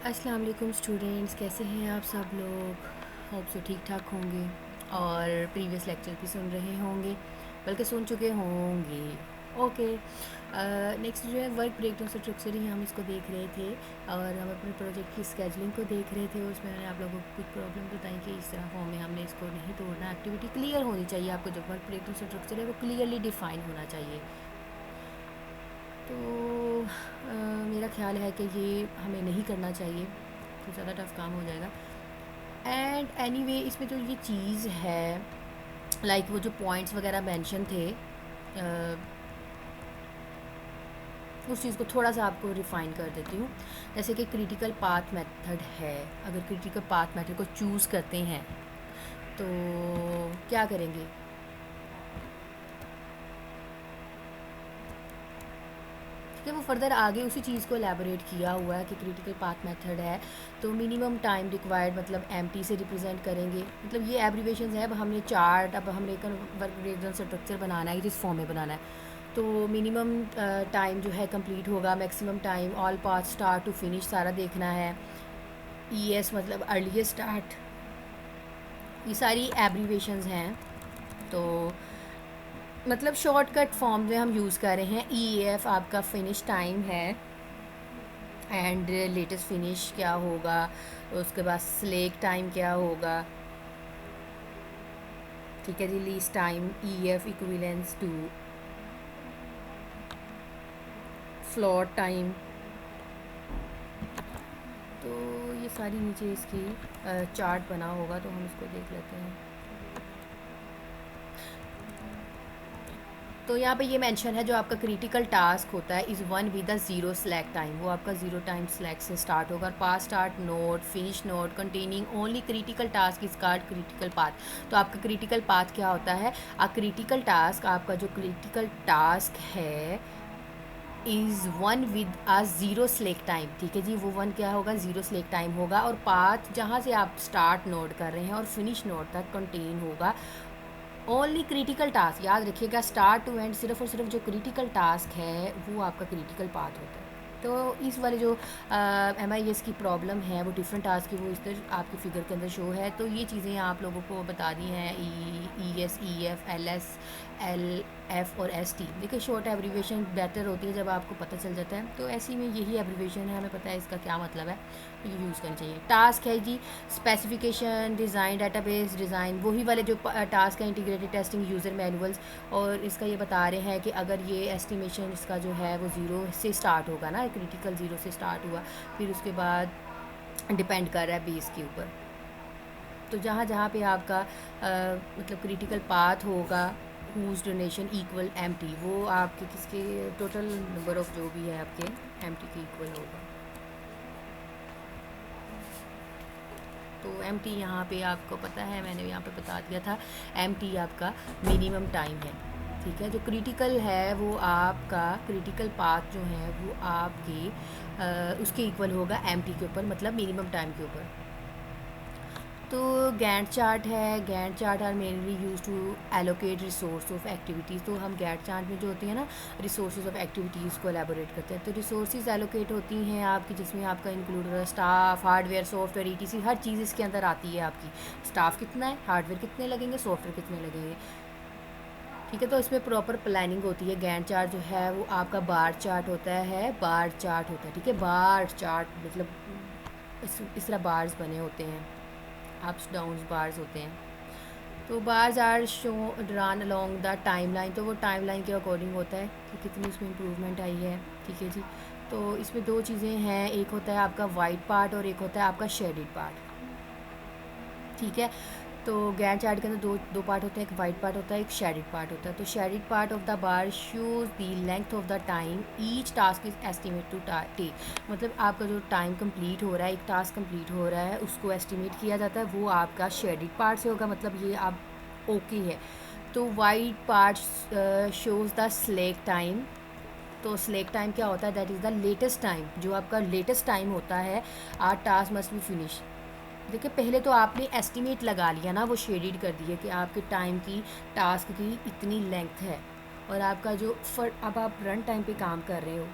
अस्सलाम वालेकुम स्टूडेंट्स, कैसे हैं आप सब लोग। होप सो ठीक ठाक होंगे और प्रीवियस लेक्चर भी सुन रहे होंगे, बल्कि सुन चुके होंगे। ओके, नेक्स्ट जो है वर्क ब्रेकडाउन स्ट्रक्चर ही हम इसको देख रहे थे और हम अपने प्रोजेक्ट की स्केजलिंग को देख रहे थे। उसमें मैंने आप लोगों को कुछ प्रॉब्लम बताई कि इस तरह फॉर्म में हमने इसको नहीं तोड़ना। एक्टिविटी क्लियर होनी चाहिए, आपको जो वर्क ब्रेकडाउन स्ट्रक्चर है वो क्लियरली डिफाइन होना चाहिए। तो मेरा ख्याल है कि ये हमें नहीं करना चाहिए, तो ज़्यादा टफ काम हो जाएगा। एंड एनीवे इसमें जो ये चीज़ है, लाइक वो जो पॉइंट्स वगैरह मेंशन थे, उस चीज़ को थोड़ा सा आपको रिफ़ाइन कर देती हूँ। जैसे कि क्रिटिकल पाथ मेथड है, अगर क्रिटिकल पाथ मेथड को चूज़ करते हैं तो क्या करेंगे। कि वो फर्दर आगे उसी चीज़ को एलैबोरेट किया हुआ है कि क्रिटिकल पाथ मेथड है तो मिनिमम टाइम रिक्वायर्ड मतलब एमटी से रिप्रेजेंट करेंगे। मतलब ये एब्रीवेशंस है। अब हमने चार्ट, अब हमने एक वर्क ब्रेकडाउन स्ट्रक्चर बनाना है, जिस फॉर्म में बनाना है, तो मिनिमम टाइम जो है कंप्लीट होगा, maximum time, all path start to finish सारा देखना है। ईएस मतलब अर्लीस्ट स्टार्ट, ये सारी एब्रीवेशंस हैं। तो मतलब शॉर्टकट फॉर्म में हम यूज़ कर रहे हैं। ईएफ आपका फिनिश टाइम है एंड लेटेस्ट फिनिश क्या होगा, उसके बाद स्लेक टाइम क्या होगा, ठीक है जी। Least time EF equivalence to float time. तो ये सारी नीचे इसकी चार्ट बना होगा, तो हम इसको देख लेते हैं। तो यहाँ पे ये मेंशन है जो आपका क्रिटिकल टास्क होता है is one with the zero slack time, वो आपका ज़ीरो टाइम स्लैक से स्टार्ट होगा। Path start node finish node containing only critical task is called critical path. तो आपका क्रिटिकल पाथ क्या होता है, आ क्रिटिकल टास्क, आपका जो क्रिटिकल टास्क है is one with a zero slack time, ठीक है जी। वो वन क्या होगा, ज़ीरो स्लेक टाइम होगा। और पाथ जहाँ से आप स्टार्ट नोड कर रहे हैं और फिनिश नोड तक कंटेन होगा ओनली क्रिटिकल टास्क। याद रखिएगा, स्टार्ट टू एंड सिर्फ और सिर्फ जो क्रिटिकल टास्क है वो आपका क्रिटिकल पाथ होता है। तो इस वाले जो MIS की प्रॉब्लम है वो डिफरेंट टास्क की, वो इस तरह आपकी फिगर के अंदर शो है। तो ये चीज़ें आप लोगों को बता दी हैं, ES EF LS LF और ST। देखिए शॉर्ट एब्रीवेशन बेटर होती है जब आपको पता चल जाता है। तो ऐसी में यही एब्रीवेशन है, हमें पता है इसका क्या मतलब है, तो ये यूज़ करनी चाहिए। टास्क है जी स्पेसिफिकेशन, डिज़ाइन, डाटाबेस डिज़ाइन, वही वाले जो टास्क है, इंटीग्रेटेड टेस्टिंग, यूज़र मैनुअल्स। और इसका ये बता रहे हैं कि अगर ये एस्टिमेशन इसका जो है वो ज़ीरो से स्टार्ट होगा ना, क्रिटिकल ज़ीरो से स्टार्ट हुआ, फिर उसके बाद डिपेंड कर रहा है बेस के ऊपर। तो जहाँ जहाँ पे आपका मतलब क्रिटिकल पाथ होगा हुज डोनेशन इक्वल एम्प्टी, वो आपके किसके टोटल नंबर ऑफ़ जो भी है आपके एम्प्टी के इक्वल होगा। तो एम्प्टी यहाँ पे आपको पता है, मैंने यहाँ पे बता दिया था, एम्प्टी आपका मिनिमम टाइम है, ठीक है। जो क्रिटिकल है वो आपका क्रिटिकल पाथ जो है वो आपके उसके इक्वल होगा एम्प्टी के ऊपर, मतलब मिनिमम टाइम के ऊपर। तो गैंट चार्ट है, Gantt chart are mainly use to allocate resource of activities. तो हम गैंट चार्ट में जो होती है ना रिसोर्सेज ऑफ एक्टिविटीज़ को एलाबोरेट करते हैं। तो रिसोर्सेज एलोकेट होती हैं आपकी, जिसमें आपका इंक्लूड हो रहा है स्टाफ, हार्डवेयर, सॉफ्टवेयर, ETC, हर चीज़ इसके अंदर आती है आपकी। स्टाफ कितना है, हार्डवेयर कितने लगेंगे, सॉफ्टवेयर कितने लगेंगे, ठीक है। तो इसमें प्रॉपर प्लानिंग होती है। गैंट चार्ट जो है वो आपका बार चार्ट होता है, बार चार्ट होता है, ठीक है। बार चार्ट मतलब इस तरह बार्स बने होते हैं, अप्स डाउन्स बार्स होते हैं। तो bars are show drawn along the time line, तो वो टाइम लाइन के अकॉर्डिंग होता है कि कितनी उसमें इम्प्रूवमेंट आई है, ठीक है जी। तो इसमें दो चीज़ें हैं, एक होता है आपका वाइट पार्ट और एक होता है आपका शेडेड पार्ट, ठीक है। तो गैंट चार्ट के अंदर दो दो पार्ट होते हैं, एक वाइट पार्ट होता है, एक शेडेड पार्ट होता है। तो shaded part of the bar shows the length of the time each task is estimate to take, मतलब आपका जो टाइम कंप्लीट हो रहा है, एक टास्क कंप्लीट हो रहा है, उसको एस्टिमेट किया जाता है, वो आपका शेडेड पार्ट से होगा, मतलब ये आप ओके है। तो white part shows the slack time. तो स्लेक टाइम क्या होता है, that is the latest time, जो आपका लेटेस्ट टाइम होता है are task must be finish. देखिए पहले तो आपने एस्टिमेट लगा लिया ना, वो शेडेड कर दिया कि आपके टाइम की, टास्क की इतनी लेंथ है, और आपका जो अब आप रन टाइम पे काम कर रहे हो,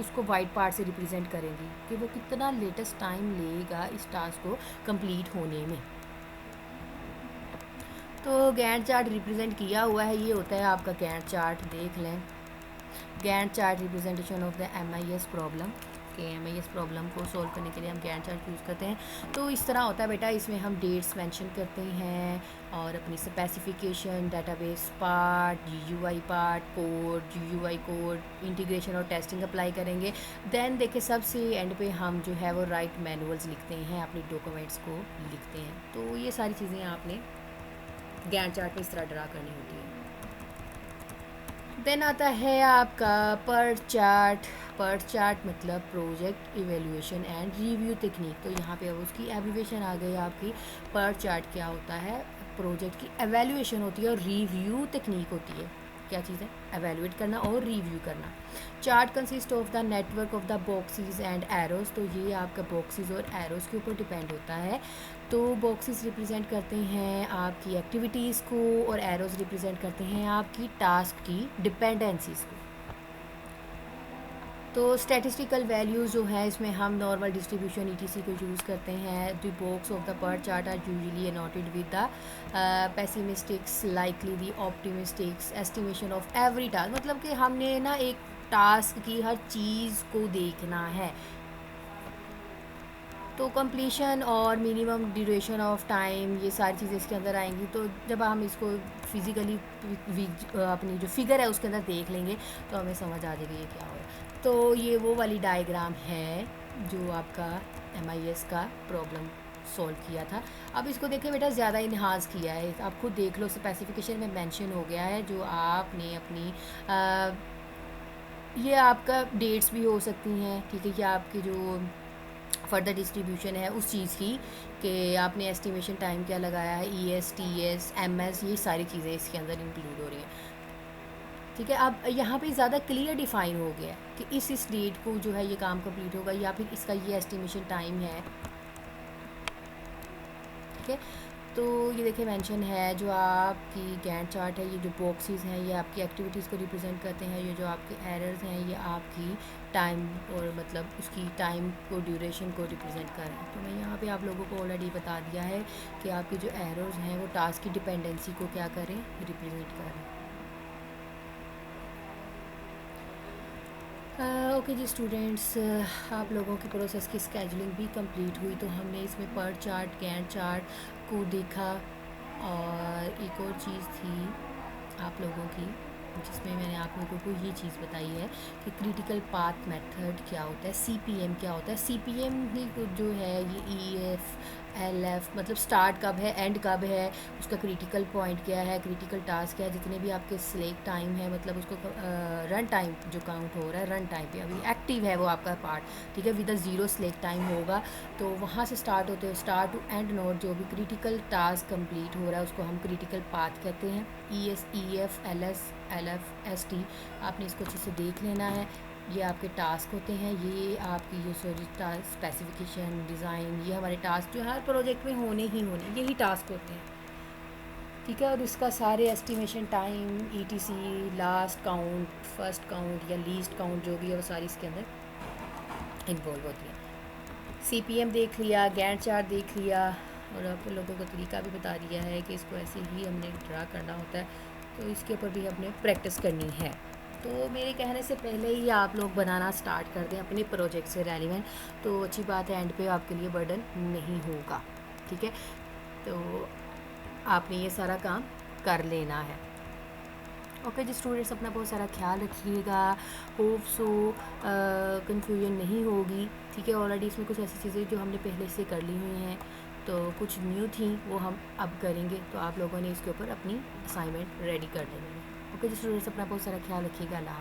उसको वाइट पार्ट से रिप्रेजेंट करेंगी कि वो कितना लेटेस्ट टाइम लेगा इस टास्क को कंप्लीट होने में। तो गैंट चार्ट रिप्रेजेंट किया हुआ है, ये होता है आपका गैंट चार्ट, देख लें। Gantt chart representation of the MIS problem, के MIS प्रॉब्लम को सॉल्व करने के लिए हम गैंट चार्ट यूज़ करते हैं। तो इस तरह होता है बेटा, इसमें हम डेट्स मेंशन करते हैं और अपनी specification, database part, GUI part, code, GUI code, integration और टेस्टिंग अप्लाई करेंगे। देन देखिए सबसे एंड पे हम जो है वो राइट मैनुअल्स लिखते हैं, अपनी डॉक्यूमेंट्स को लिखते हैं। तो ये सारी चीज़ें आपने गैंट चार्ट में इस तरह ड्रा करनी होती है। देन आता है आपका पर्ट चार्ट। पर्ट चार्ट मतलब project evaluation and review technique. तो यहाँ पे अब उसकी एब्रीविएशन आ गई आपकी। पर्ट चार्ट क्या होता है, प्रोजेक्ट की एवेल्यूएशन होती है और रिव्यू टेक्निक होती है। क्या चीज़ है, एवेल्यूएट करना और रिव्यू करना। Chart consist of the network of the boxes and arrows. तो ये आपका बॉक्सेस और एरोज के ऊपर डिपेंड होता है। तो बॉक्सेस रिप्रेजेंट करते हैं आपकी एक्टिविटीज़ को और एरोज रिप्रेजेंट करते हैं आपकी टास्क की डिपेंडेंसीज़ को। तो स्टैटिस्टिकल वैल्यूज़ जो है इसमें हम नॉर्मल डिस्ट्रीब्यूशन ETC को यूज़ करते हैं। The box of the PERT chart are usually annotated with the pessimistics, likely the optimistics, estimation of every task. मतलब कि हमने ना एक टास्क की हर चीज़ को देखना है। तो कंप्लीशन और मिनिमम ड्यूरेशन ऑफ टाइम, ये सारी चीज़ें इसके अंदर आएंगी। तो जब हम इसको फिज़िकली अपनी जो फिगर है उसके अंदर देख लेंगे तो हमें समझ आ जाएगी ये क्या हो रहा है। तो ये वो वाली डायग्राम है जो आपका MIS का प्रॉब्लम सॉल्व किया था। अब इसको देखिए बेटा, ज़्यादा इन्हांस किया है, आप खुद देख लो, स्पेसिफिकेशन में मेंशन हो गया है जो आपने अपनी ये आपका डेट्स भी हो सकती हैं, ठीक है, या आपकी जो फर्दर डिस्ट्रीब्यूशन है उस चीज़ की कि आपने एस्टिमेशन टाइम क्या लगाया है, ES, TS, MS, ये सारी चीज़ें इसके अंदर इंक्लूड हो रही हैं। ठीक है, अब यहाँ पे ज़्यादा क्लियर डिफाइन हो गया कि इस डेट को जो है ये काम कंप्लीट होगा या फिर इसका ये एस्टिमेशन टाइम है। ठीक है, तो ये देखिए मेंशन है जो आपकी गैंट चार्ट है, ये जो बॉक्सेस हैं ये आपकी एक्टिविटीज़ को रिप्रेजेंट करते हैं, ये जो आपके एरर्स हैं ये आपकी टाइम और मतलब उसकी टाइम को, ड्यूरेशन को रिप्रेजेंट कर रहे हैं। तो मैं यहाँ पे आप लोगों को ऑलरेडी बता दिया है कि आपकी जो एरर्स हैं वो टास्क की डिपेंडेंसी को क्या करें, रिप्रेजेंट करें। ओके जी स्टूडेंट्स, आप लोगों की प्रोसेस की स्केजुलिंग भी कंप्लीट हुई। तो हमने इसमें पर्ट चार्ट, गैंट चार्ट को देखा और एक और चीज़ थी आप लोगों की जिसमें मैंने आप लोगों को ये चीज़ बताई है कि क्रिटिकल पाथ मेथड क्या होता है, CPM क्या होता है। CPM ही जो है ये EF LF मतलब स्टार्ट कब है, एंड कब है, उसका क्रिटिकल पॉइंट क्या है, क्रिटिकल टास्क क्या है, जितने भी आपके सिलेक्ट टाइम है मतलब उसको रन टाइम जो काउंट हो रहा है, रन टाइम पे अभी एक्टिव है वो आपका पार्ट, ठीक है, विद 0 सिलेक्ट टाइम होगा। तो वहाँ से स्टार्ट होते हैं, स्टार्ट टू एंड नोट जो भी क्रिटिकल टास्क कंप्लीट हो रहा है उसको हम क्रिटिकल पाथ कहते हैं। ES EF LS LF ST आपने इसको अच्छे से देख लेना है। ये आपके टास्क होते हैं, ये आपकी जो सॉरी स्पेसिफिकेशन, डिज़ाइन, ये हमारे टास्क जो हर प्रोजेक्ट में होने ही होने यही टास्क होते हैं। ठीक है, और इसका सारे estimation time, ETC, last count, first count या लीस्ट काउंट जो भी है वो सारी इसके अंदर इन्वॉल्व होती है। CPM देख लिया, गैंट चार्ट देख लिया और आप लोगों को तरीका भी बता दिया है कि इसको ऐसे ही हमने ड्रा करना होता है। तो इसके ऊपर भी हमने प्रैक्टिस करनी है। तो मेरे कहने से पहले ही आप लोग बनाना स्टार्ट कर दें अपने प्रोजेक्ट से रेलिवेंट, तो अच्छी बात है, एंड पे आपके लिए बर्डन नहीं होगा। ठीक है, तो आपने ये सारा काम कर लेना है। ओके जी स्टूडेंट्स, अपना बहुत सारा ख्याल रखिएगा। होप सो कन्फ्यूजन नहीं होगी। ठीक है, ऑलरेडी इसमें कुछ ऐसी चीज़ें जो हमने पहले से कर ली हुई हैं, तो कुछ न्यू थी वो हम अब करेंगे। तो आप लोगों ने इसके ऊपर अपनी असाइनमेंट रेडी कर लेनी है। ओके जी स्टूडेंट्स, अपना बहुत सारा ख्याल रखिएगा। अल्लाह।